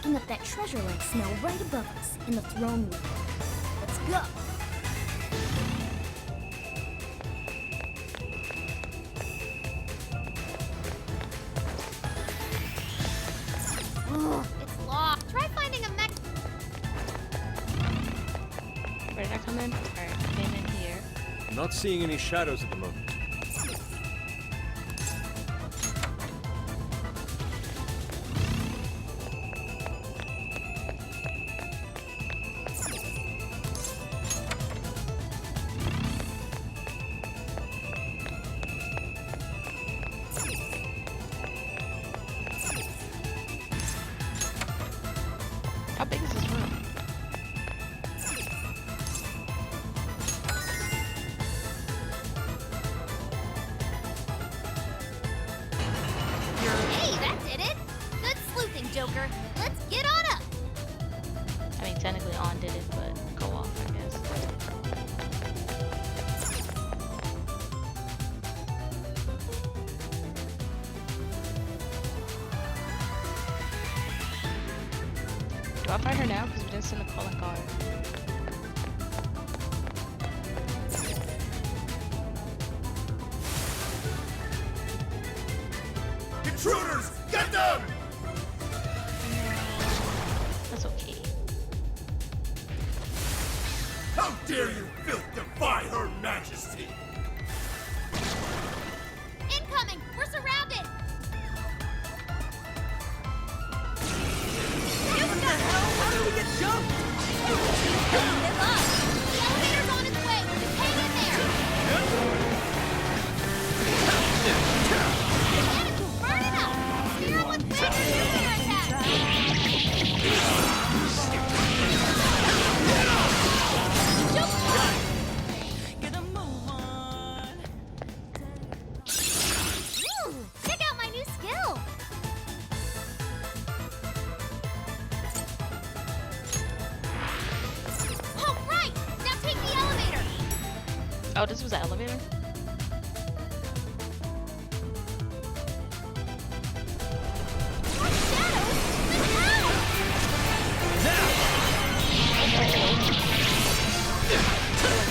picking up that treasure-like smell right above us in the throne room. Let's go! Ugh, it's locked. Try finding a mech. Where did I come in? Alright, I came in here. Not seeing any shadows at the moment. How big is this room? Hey, that did it. Good sleuthing, Joker. Let's get on up. I mean, technically on did it, but go off, I guess. Do I find her now? Because we didn't send a calling card. Intruders! Get them! That's okay. How dare you filth defy her majesty! Incoming. We're surrounded. How did we get jumped? They're lost. The elevator's on its way. Just hang in there. The mannequin's burning up. Steer on what's big or nuclear attack. Get a move on. Ooh, check out my new skill. All right, now take the elevator. Oh, this was the elevator? More shadows? But how?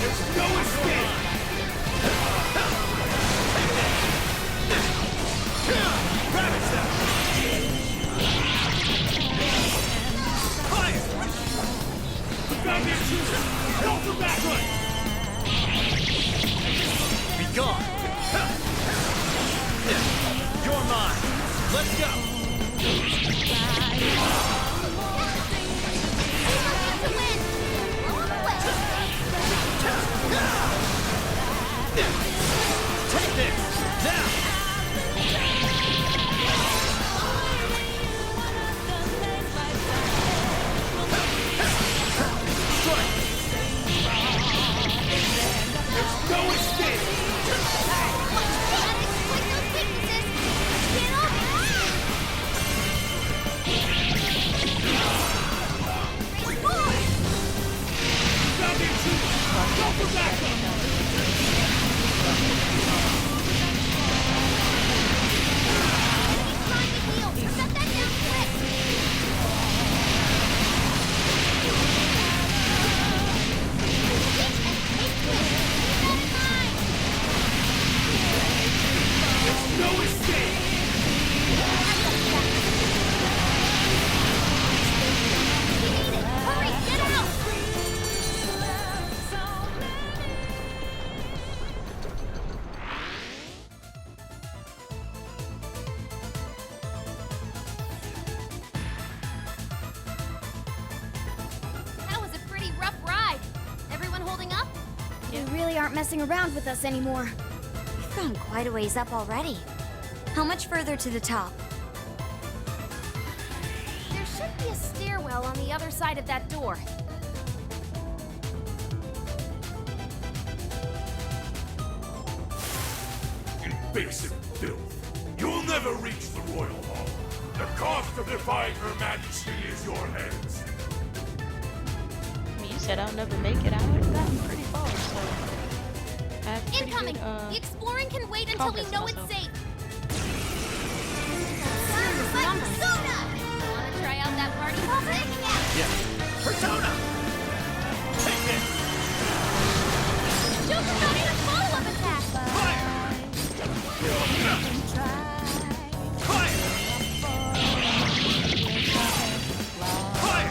There's no escape! Ravage them! Fire! We found the intruder! Help the back run! Be gone! You're mine! Let's go! To win. Blow 'em away. Take this! Now! Strike! There's no escape! Gotta exploit those weaknesses. Get over it. Raise forward. Found the intruder! Go for backup! He's trying to heal. Shut that down quick. There's no escape! Hurry, get out! That was a pretty rough ride. Everyone holding up? They really aren't messing around with us anymore. We've gone quite a ways up already. How much further to the top? There should be a stairwell on the other side of that door. Invasive filth! You'll never reach the royal hall! The cost of defying her majesty is your heads! I mean, you said I'll never make it. I already gotten pretty far, so... I have pretty Incoming! good, The exploring can wait until we confidence know in it's myself. safe. Soda! Wanna try out that party Persona! Take this! Joker got in a follow-up attack! Fire! Fire! Fire!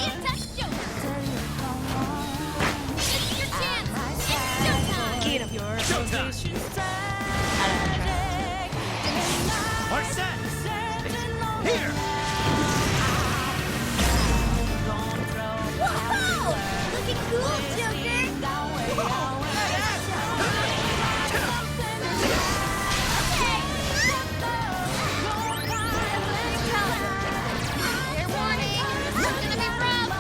It touched Joker! This is your chance! It's showtime! Get him. Showtime! Mark set! Here! Whoa! Looking cool, Joker! Fair warning, this is gonna be rough!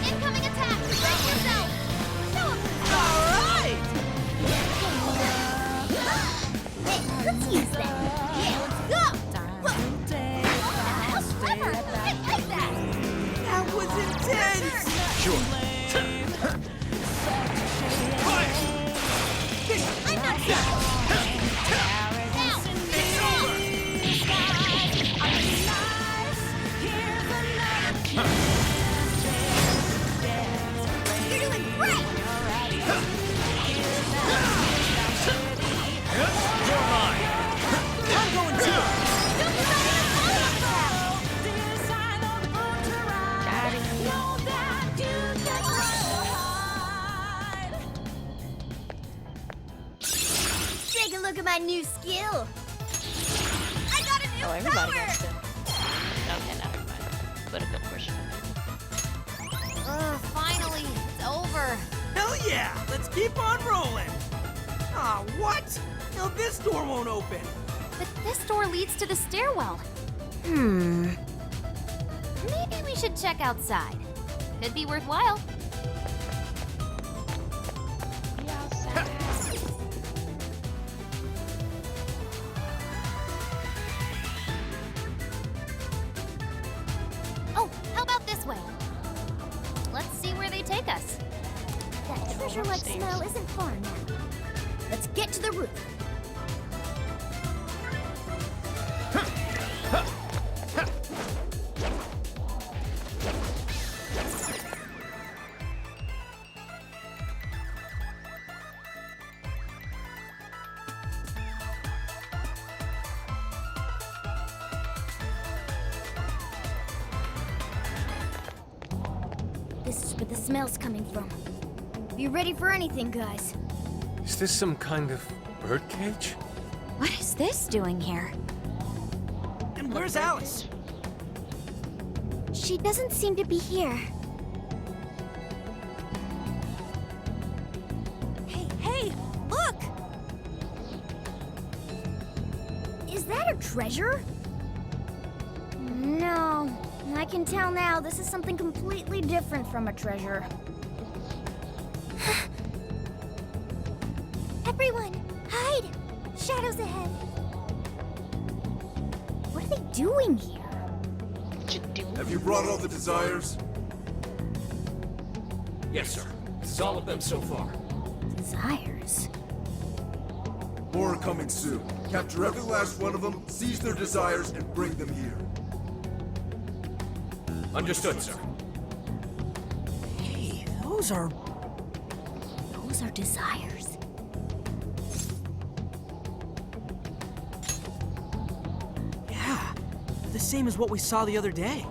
Incoming attack! Brace yourself! Show 'em! Alright! Hey, let's use that! Yeah, let's go! Whoa. How clever! I like that! That was intense! Sure. Fire! I'm not done! Now, it's over! You're doing great! You're mine! I'm going too! Don't be ready to follow Got him. Take a look at my new skill! I got a new Oh, everybody power! got still. Okay, now never mind. But a good portion. Finally, it's over. Hell yeah! Let's keep on rolling! Aw, what? Now this door won't open! But this door leads to the stairwell. Maybe we should check outside. Could be worthwhile. We outside. Oh, how about this way? Let's see where they take us. That treasure-like upstairs. smell isn't far now. Let's get to the roof. This is where the smell's coming from. Be ready for anything, guys. Is this some kind of birdcage? What is this doing here? And where's Alice? She doesn't seem to be here. Hey, look! Is that a treasure? No. I can tell now this is something completely different from a treasure. Everyone, hide! Shadows ahead. What are they doing here? What you doing? Have you brought all the desires? Yes, sir. This is all of them so far. Desires. More are coming soon. Capture every last one of them, seize their desires, and bring them here. Understood, sir. Hey, those are... Those are desires. yeah, the same as what we saw the other day.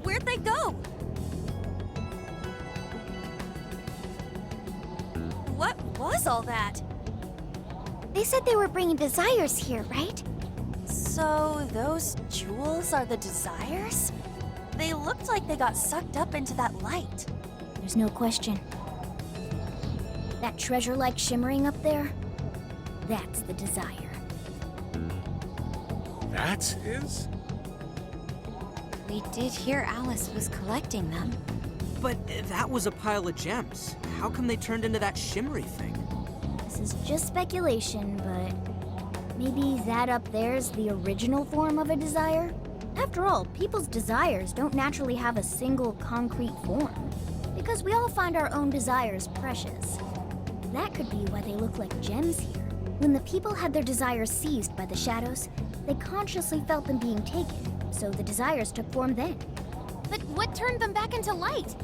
Where'd they go? What was all that? They said they were bringing desires here, right? So those jewels are the desires? They looked like they got sucked up into that light. There's no question. That treasure-like shimmering up there, that's the desire. That's his? We did hear Alice was collecting them. But that was a pile of gems. How come they turned into that shimmery thing? This is just speculation, but Maybe that up there's the original form of a desire? After all, people's desires don't naturally have a single concrete form, because we all find our own desires precious. That could be why they look like gems here. When the people had their desires seized by the shadows, they consciously felt them being taken, so the desires took form then. But what turned them back into light?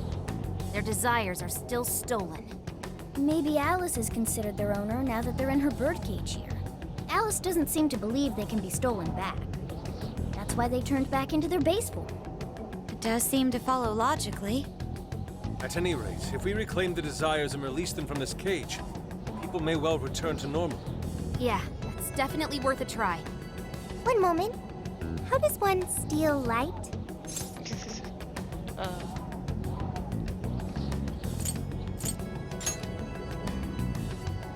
Their desires are still stolen. Maybe Alice is considered their owner now that they're in her birdcage here. Alice doesn't seem to believe they can be stolen back. That's why they turned back into their base form. It does seem to follow logically. At any rate, if we reclaim the desires and release them from this cage, people may well return to normal. Yeah, that's definitely worth a try. One moment. How does one steal light?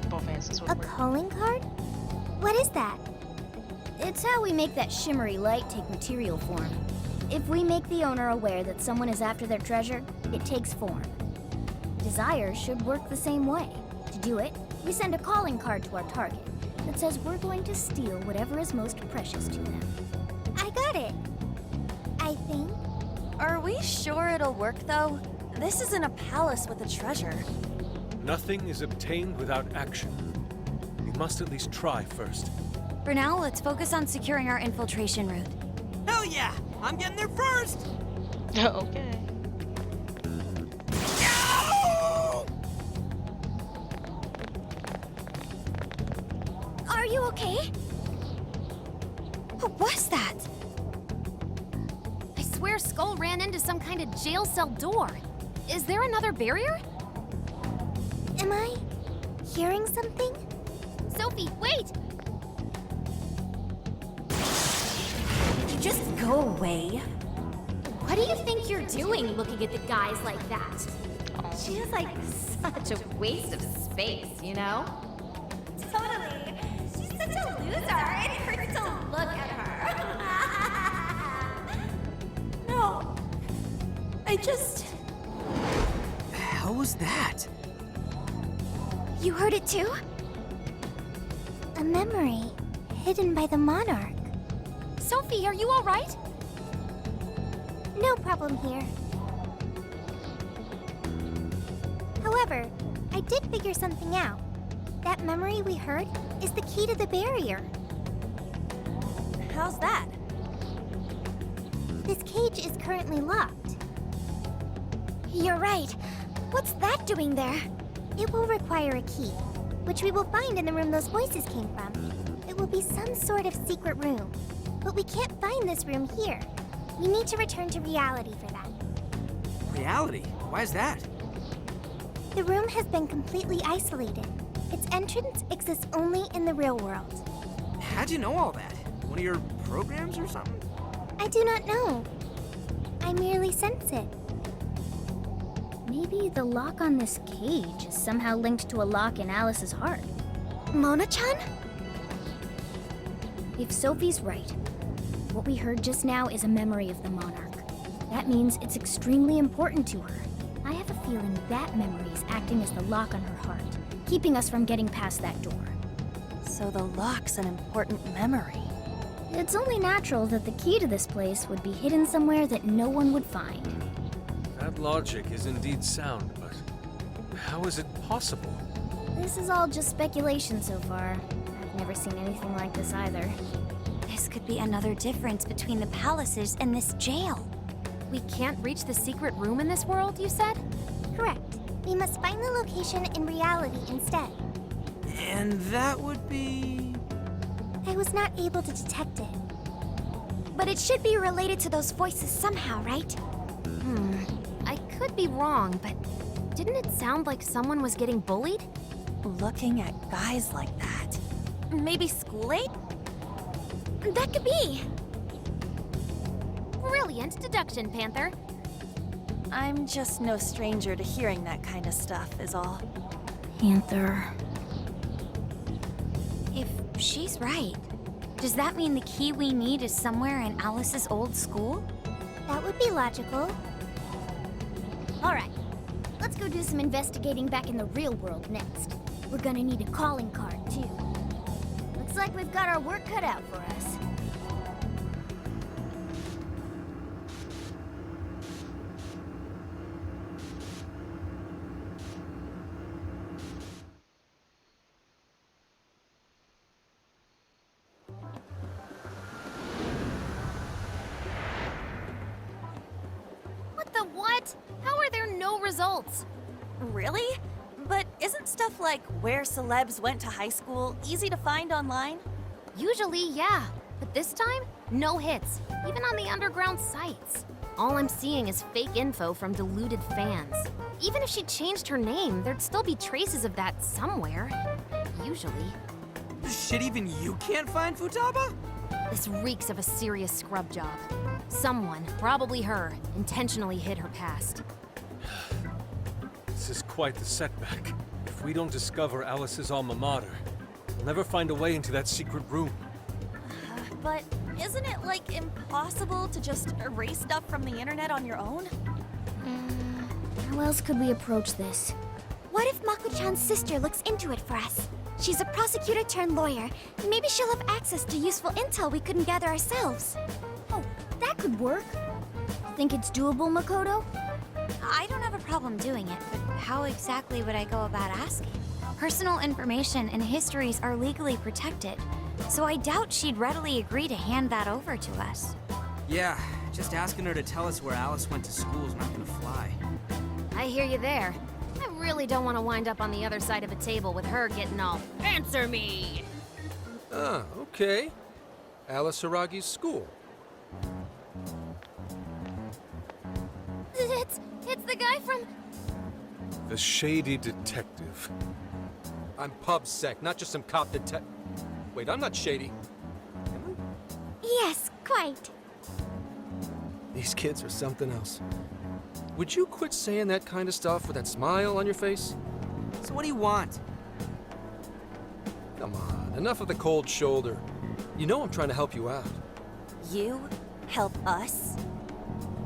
Both answers would A work. calling card? What is that? It's how we make that shimmery light take material form. If we make the owner aware that someone is after their treasure, it takes form. Desires should work the same way. To do it, we send a calling card to our target that says we're going to steal whatever is most precious to them. I got it. I think. Are we sure it'll work, though? This isn't a palace with a treasure. Nothing is obtained without action. We must at least try first. For now, let's focus on securing our infiltration route. Hell yeah! I'm getting there first! Okay. Are you okay? What was that? I swear Skull ran into some kind of jail cell door. Is there another barrier? Am I hearing something? Sophie, wait! Just go away. What do you think you're doing looking at the guys like that? She's like such a waste of space, you know? Totally. She's such a loser. It hurts to look at her. No. I just... The hell was that? You heard it too? A memory hidden by the monarch. Sophie, are you all right? No problem here. However, I did figure something out. That memory we heard is the key to the barrier. How's that? This cage is currently locked. You're right. What's that doing there? It will require a key, which we will find in the room those voices came from. It will be some sort of secret room. But we can't find this room here. We need to return to reality for that. Reality? Why is that? The room has been completely isolated. Its entrance exists only in the real world. How'd you know all that? One of your programs or something? I do not know. I merely sense it. Maybe the lock on this cage is somehow linked to a lock in Alice's heart. Mona-chan? If Sophie's right, what we heard just now is a memory of the monarch. That means it's extremely important to her. I have a feeling that memory is acting as the lock on her heart, keeping us from getting past that door. So the lock's an important memory. It's only natural that the key to this place would be hidden somewhere that no one would find. That logic is indeed sound, but how is it possible? This is all just speculation so far. I've never seen anything like this either. This could be another difference between the palaces and this jail. We can't reach the secret room in this world, you said? Correct. We must find the location in reality instead. And that would be... I was not able to detect it. But it should be related to those voices somehow, right? I could be wrong, but didn't it sound like someone was getting bullied? Looking at guys like that. Maybe school aid? That could be. Brilliant deduction, Panther. I'm just no stranger to hearing that kind of stuff, is all. Panther. If she's right, does that mean the key we need is somewhere in Alice's old school? That would be logical. All right, let's go do some investigating back in the real world next. We're gonna need a calling card, too. Looks like we've got our work cut out for us. What the what? How are there no results? Really? But isn't stuff like where celebs went to high school easy to find online? Usually, yeah. But this time, no hits, even on the underground sites. All I'm seeing is fake info from deluded fans. Even if she changed her name, there'd still be traces of that somewhere. Usually. Shit, even you can't find Futaba? This reeks of a serious scrub job. Someone, probably her, intentionally hid her past. This is quite the setback. If we don't discover Alice's alma mater, we'll never find a way into that secret room. But isn't it, like, impossible to just erase stuff from the internet on your own? How else could we approach this? What if Mako-chan's sister looks into it for us? She's a prosecutor turned lawyer. Maybe she'll have access to useful intel we couldn't gather ourselves. Oh, that could work. Think it's doable, Makoto? I don't have a problem doing it, but how exactly would I go about asking? Personal information and histories are legally protected, so I doubt she'd readily agree to hand that over to us. Yeah, just asking her to tell us where Alice went to school is not gonna fly. I hear you there. I really don't want to wind up on the other side of a table with her getting all, "Answer me!" Ah, okay. Alice Hiragi's school. It's the guy from... The shady detective. I'm PubSec, not just some cop detective. Wait, I'm not shady. Yes, quite. These kids are something else. Would you quit saying that kind of stuff with that smile on your face? So what do you want? Come on, enough of the cold shoulder. You know I'm trying to help you out. You help us?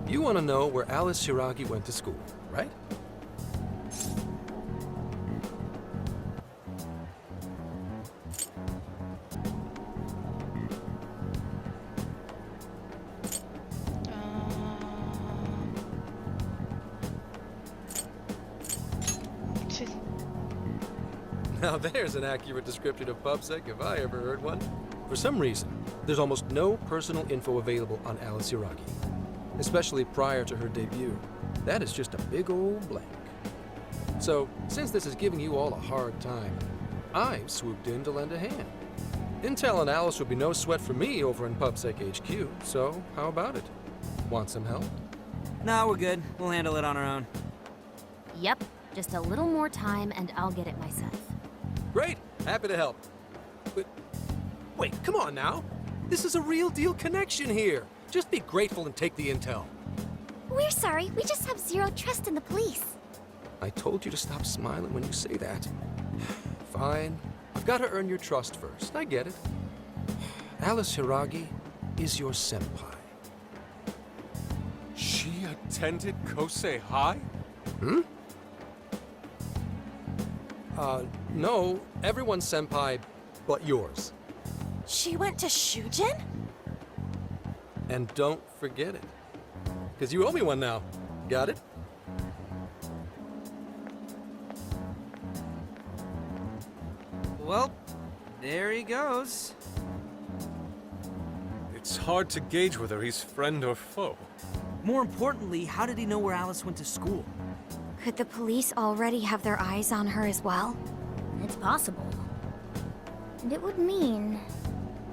You want to know where Alice Hiragi went to school, right? Now there's an accurate description of PubSec if I ever heard one. For some reason, there's almost no personal info available on Alice Hiragi, especially prior to her debut. That is just a big old blank. So, since this is giving you all a hard time, I've swooped in to lend a hand. Intel and Alice would be no sweat for me over in PubSec HQ, so how about it? Want some help? Nah, we're good. We'll handle it on our own. Yep, just a little more time and I'll get it myself. Great, happy to help. But wait, come on now. This is a real deal connection here. Just be grateful and take the intel. We're sorry, we just have zero trust in the police. I told you to stop smiling when you say that. Fine. I've got to earn your trust first. I get it. Alice Hiragi is your senpai. She attended Kosei High? Hmm? No. Everyone's senpai but yours. She went to Shujin? And don't forget it. Because you owe me one now. Got it? Well, there he goes. It's hard to gauge whether he's friend or foe. More importantly, how did he know where Alice went to school? Could the police already have their eyes on her as well? It's possible. And it would mean...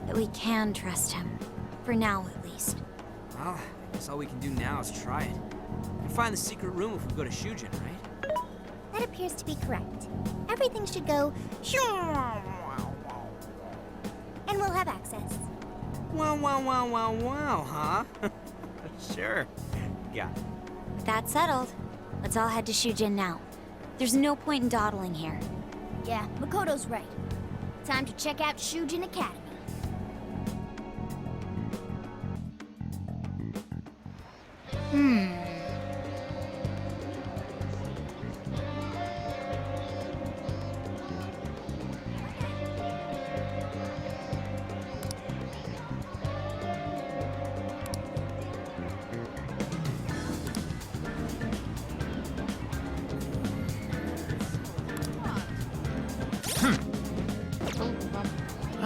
That we can trust him. For now, at least. Well, I guess all we can do now is try it. We can find the secret room if we go to Shujin, right? That appears to be correct. Everything should go and we'll have access. Wow, wow, wow, wow, wow, huh? Sure. Yeah. With that settled, let's all head to Shujin now. There's no point in dawdling here. Yeah, Makoto's right. Time to check out Shujin Academy.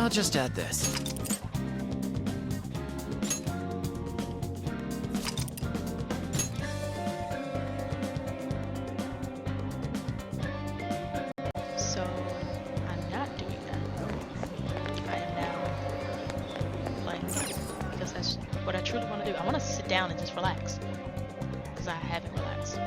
I'll just add this. So I'm not doing that. I am now playing because that's what I truly want to do. I want to sit down and just relax because I haven't relaxed.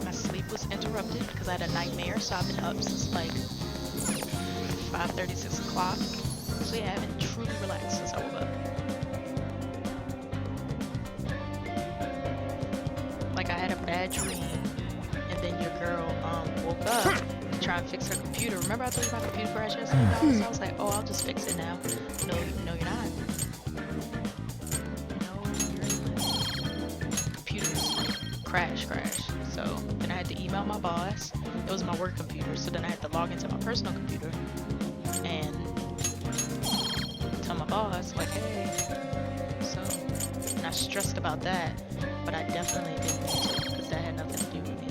My sleep was interrupted because I had a nightmare, so I've been up since like 5:30, 6 o'clock. So yeah, I haven't truly relaxed since I woke up. Like I had a bad dream, and then your girl woke up to try and fix her computer. Remember I told you my computer crashed yesterday, guys? So I was like, oh, I'll just fix it now. No, no, you're not. No, you're not. Computer's like crash. So then I had to email my boss. It was my work computer, so then I had to log into my personal computer and tell my boss, like, hey. So, and I stressed about that, but I definitely didn't need to, because that had nothing to do with me.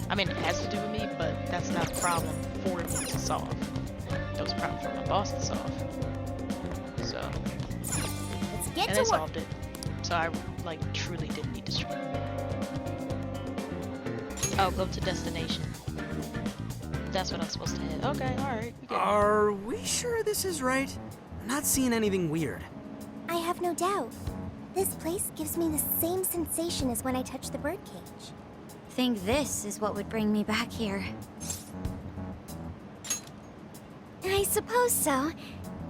I mean, it has to do with me, but that's not a problem for me to solve. That was a problem for my boss to solve. So, Let's get and to they work. solved it. So I, like, truly didn't need to stream. Oh, go to destination. That's what I'm supposed to hit. Okay, alright. Are we sure this is right? I'm not seeing anything weird. I have no doubt. This place gives me the same sensation as when I touched the birdcage. Think this is what would bring me back here. I suppose so,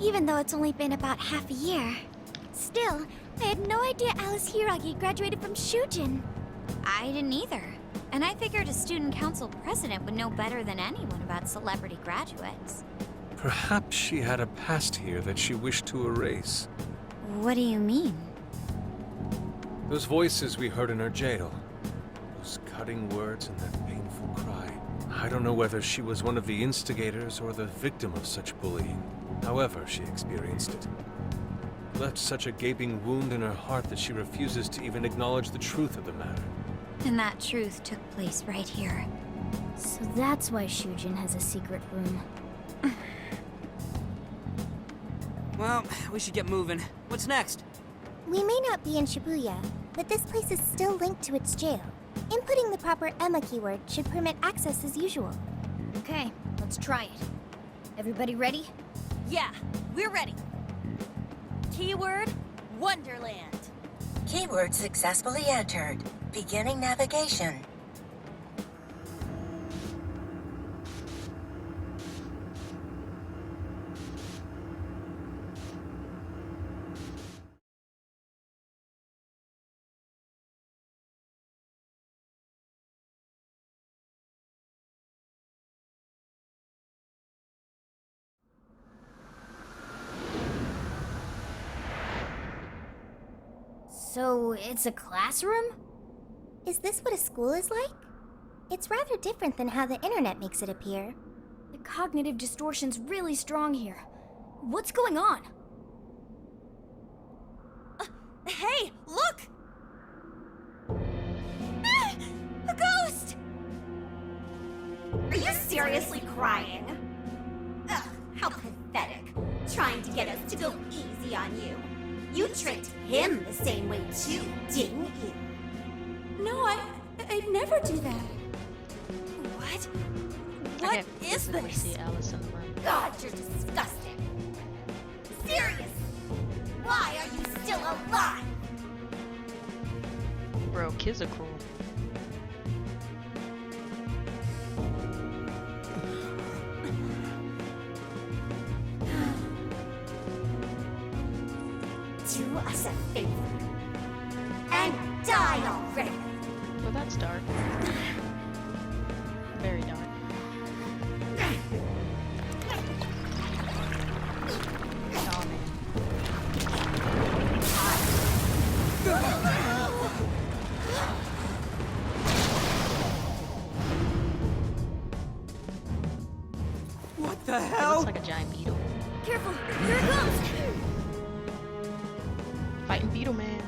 even though it's only been about half a year. Still, I had no idea Alice Hiragi graduated from Shujin. I didn't either. And I figured a student council president would know better than anyone about celebrity graduates. Perhaps she had a past here that she wished to erase. What do you mean? Those voices we heard in her jail. Those cutting words and that painful cry. I don't know whether she was one of the instigators or the victim of such bullying. However she experienced it. It left such a gaping wound in her heart that she refuses to even acknowledge the truth of the matter. And that truth took place right here. So that's why Shujin has a secret room. Well, we should get moving. What's next? We may not be in Shibuya, but this place is still linked to its jail. Inputting the proper Emma keyword should permit access as usual. Okay, let's try it. Everybody ready? Yeah, we're ready. Keyword, Wonderland. Keyword successfully entered. Beginning navigation. So, it's a classroom? Is this what a school is like? It's rather different than how the internet makes it appear. The cognitive distortion's really strong here. What's going on? Hey, look! Ah, a ghost! Are you seriously crying? Ugh, how pathetic. Trying to get us to go easy on you. You tricked him the same way too, didn't you? No, I'd never do that. What? What is this? See Alice in the room. God, you're disgusting. Serious? Why are you still alive? Bro, kids are cruel. Do us a favor. And die already. Well, that's dark. Very dark. Oh, man. What the It hell? looks like a giant beetle. Careful, here it comes! Fighting Beetle Man.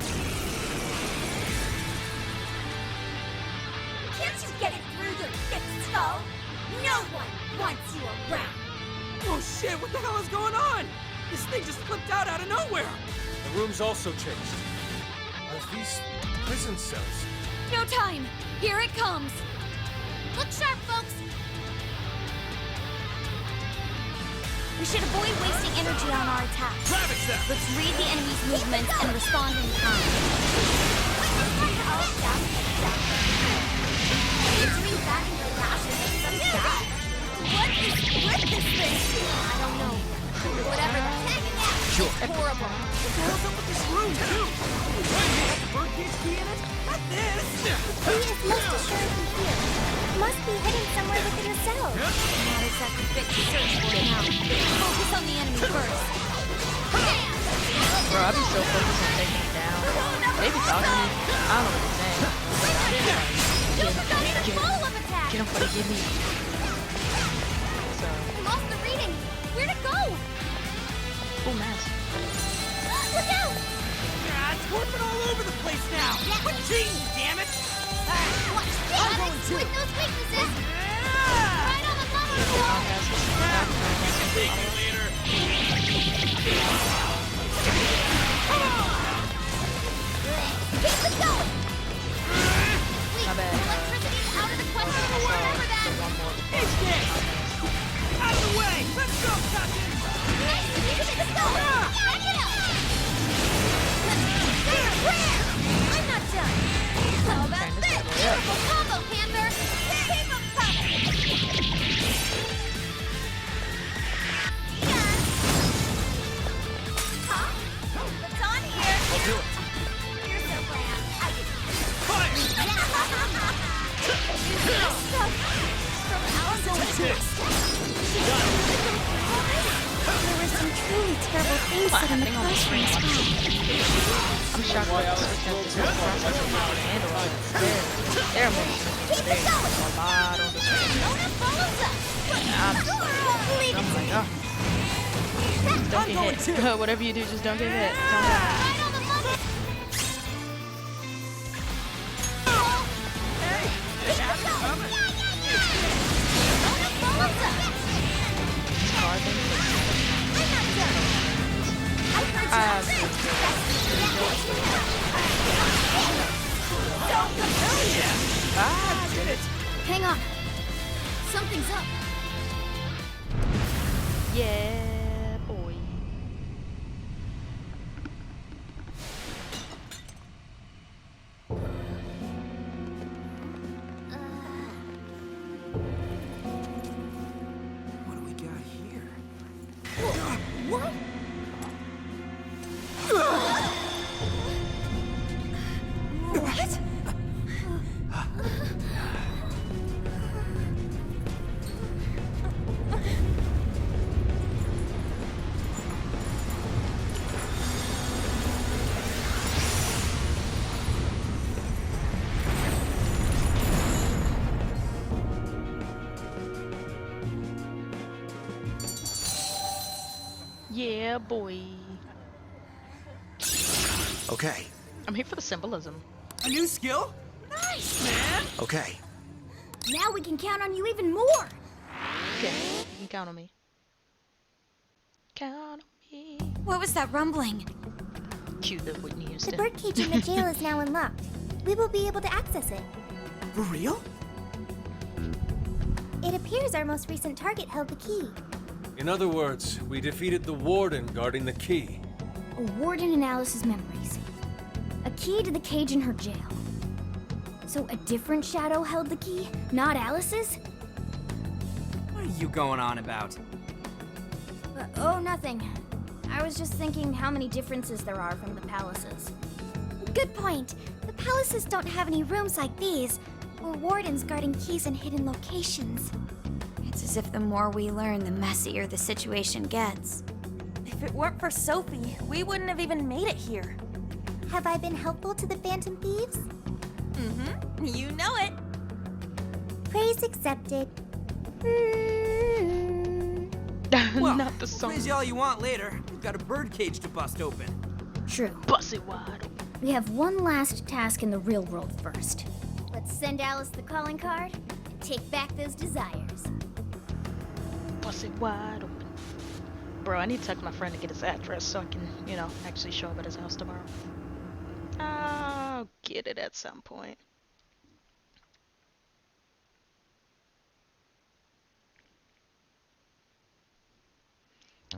shit, what the hell is going on? This thing just flipped out of nowhere. The room's also changed. Are these prison cells? No time! Here it comes! Look sharp, folks! We should avoid wasting energy on our attacks. Ravage them! Let's read the enemy's movements and respond in time. Doing that in your lashes is some bad. What is with this thing? I don't know. Whatever the heck it is, it's horrible. What the hell's up with this room, too? Wait, you got the birdcage key in it? Not this! He is most assuredly here. Must be hidden somewhere within the cell. Not exactly fit to search for it now. Focus on the enemy first. Bro, I be so focused on taking it down. They be talking to me. I don't know what they're saying. Don't forget the follow-up attack! Get them for they give me. So, I lost the reading. Where'd it go? oh, nice. Look out! Ah, it's warping all over the place now! Quit cheating, damn it! Watch this! I'm going too. With those weaknesses! Ah! Right on the bubble! Speak to leader! Keep it going! Wait, My bad. electricity's out of the question for whatever that! One more. It's this! Out of the way! Let's go, Captain! Let's go! Back it up! Where? I'm not done! How about this? Beautiful combo, Panther! Keep 'em coming! Huh? What's on here? I'll do it. You're so bland. I can Fire! from Alice's There were some truly terrible things said in the classroom as well. I'm shocked that Alice has this whole process of how to handle all this. They're emotional. They a lot on the screen. Nona follows us! I'm like, oh. Don't get hit. Whatever you do, just don't get hit. Calm down. Right on the bubble! Nona follows us! Car thing. I'm not done! Ah, did it. Hang on. Something's up. Yeah, boy. What do we got here? What? What? Yeah, boy. Okay, I'm here for the symbolism. A new skill? Nice, man! okay. Now we can count on you even more. Okay, you can count on me. Count on me. What was that rumbling? Cue the Whitney The Houston. birdcage in the jail is now unlocked. We will be able to access it. For real? It appears our most recent target held the key. In other words, we defeated the warden guarding the key. A warden in Alice's memories. A key to the cage in her jail. So a different shadow held the key, not Alice's? What are you going on about? Oh, nothing. I was just thinking how many differences there are from the palaces. Good point. The palaces don't have any rooms like these, or wardens guarding keys in hidden locations. It's as if the more we learn, the messier the situation gets. If it weren't for Sophie, we wouldn't have even made it here. Have I been helpful to the Phantom Thieves? Mm-hmm. You know it. Praise accepted. Well, Not the song. please all you want later. We've got a birdcage to bust open. True. Bust it wide open. We have one last task in the real world first. Let's send Alice the calling card and take back those desires. Bust it wide open. Bro, I need to text my friend to get his address so I can, you know, actually show up at his house tomorrow. I'll get it at some point.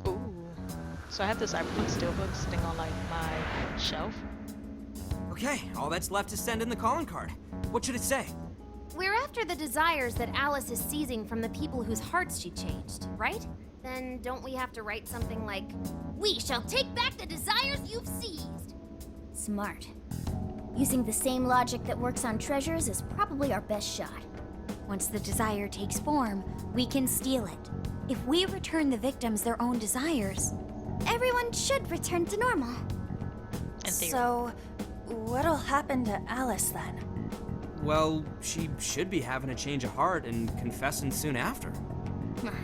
Ooh. So I have this Cyberpunk steelbook sitting on like my shelf. Okay, all that's left is send in the calling card. What should it say? We're after the desires that Alice is seizing from the people whose hearts she changed, right? Then don't we have to write something like, "We shall take back the desires you've seized"? Smart. Using the same logic that works on treasures is probably our best shot. Once the desire takes form, we can steal it. If we return the victims their own desires, Everyone should return to normal. In theory. So, what'll happen to Alice then? Well, she should be having a change of heart and confessing soon after.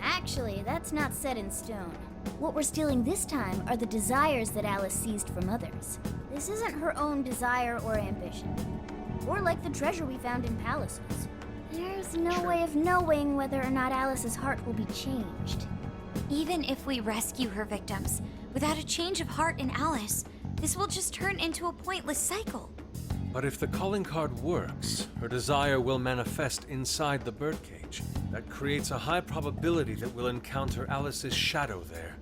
Actually, that's not set in stone. What we're stealing this time are the desires that Alice seized from others. This isn't her own desire or ambition. Or like the treasure we found in palaces. There's no way of knowing whether or not Alice's heart will be changed. even if we rescue her victims, without a change of heart in Alice, this will just turn into a pointless cycle. But if the calling card works, her desire will manifest inside the birdcage. That creates a high probability that we'll encounter Alice's shadow there.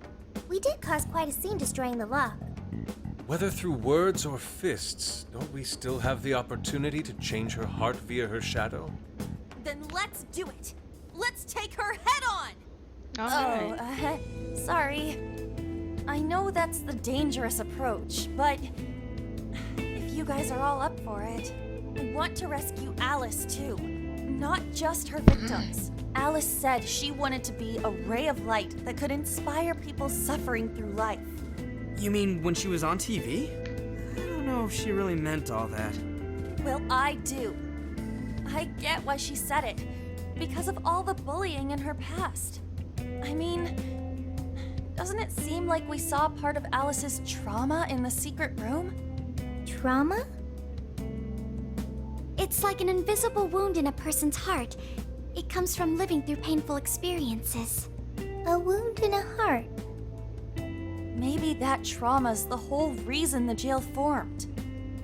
We did cause quite a scene destroying the lock. Whether through words or fists, don't we still have the opportunity to change her heart via her shadow? Then let's do it! Let's take her head on! Sorry. I know that's the dangerous approach, but if you guys are all up for it, I want to rescue Alice too. Not just her victims. Alice said she wanted to be a ray of light that could inspire people suffering through life. You mean when she was on TV? I don't know if she really meant all that. Well, I do. I get why she said it. Because of all the bullying in her past. I mean, doesn't it seem like we saw part of Alice's trauma in the secret room? Trauma? It's like an invisible wound in a person's heart. It comes from living through painful experiences. A wound in a heart. Maybe that trauma's the whole reason the jail formed.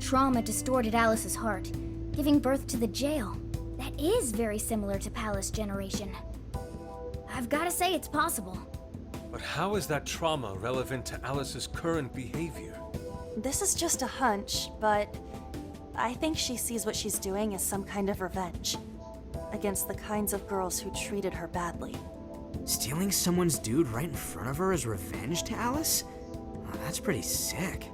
Trauma distorted Alice's heart, giving birth to the jail. That is very similar to Palace Generation. I've gotta say it's possible. But how is that trauma relevant to Alice's current behavior? This is just a hunch, but I think she sees what she's doing as some kind of revenge against the kinds of girls who treated her badly. Stealing someone's dude right in front of her as revenge to Alice? Oh, that's pretty sick.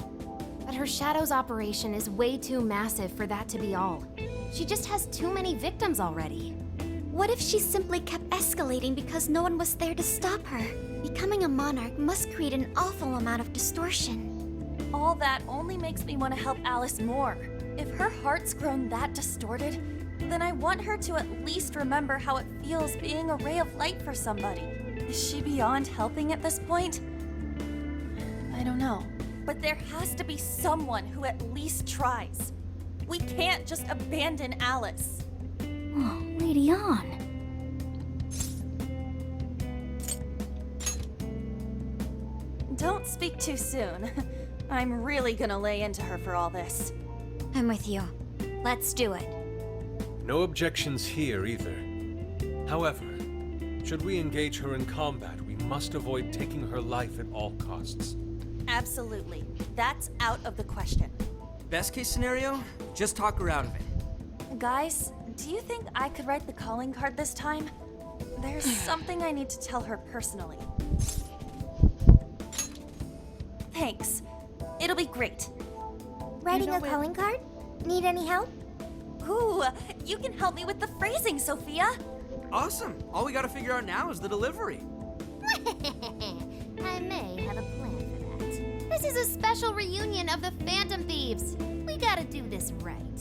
But her Shadow's operation is way too massive for that to be all. She just has too many victims already. What if she simply kept escalating because no one was there to stop her? Becoming a monarch must create an awful amount of distortion. All that only makes me want to help Alice more. If her heart's grown that distorted, then I want her to at least remember how it feels being a ray of light for somebody. Is she beyond helping at this point? I don't know. But there has to be someone who at least tries. We can't just abandon Alice. Oh, Lady On. Don't speak too soon. I'm really gonna lay into her for all this. I'm with you. Let's do it. No objections here either. However, should we engage her in combat, we must avoid taking her life at all costs. Absolutely. That's out of the question. Best case scenario, just talk her out of it. Guys, do you think I could write the calling card this time? There's something I need to tell her personally. Thanks. It'll be great. Writing a calling card? Need any help? Ooh, you can help me with the phrasing, Sophia. Awesome. All we gotta figure out now is the delivery. I may have a plan for that. This is a special reunion of the Phantom Thieves. We gotta do this right.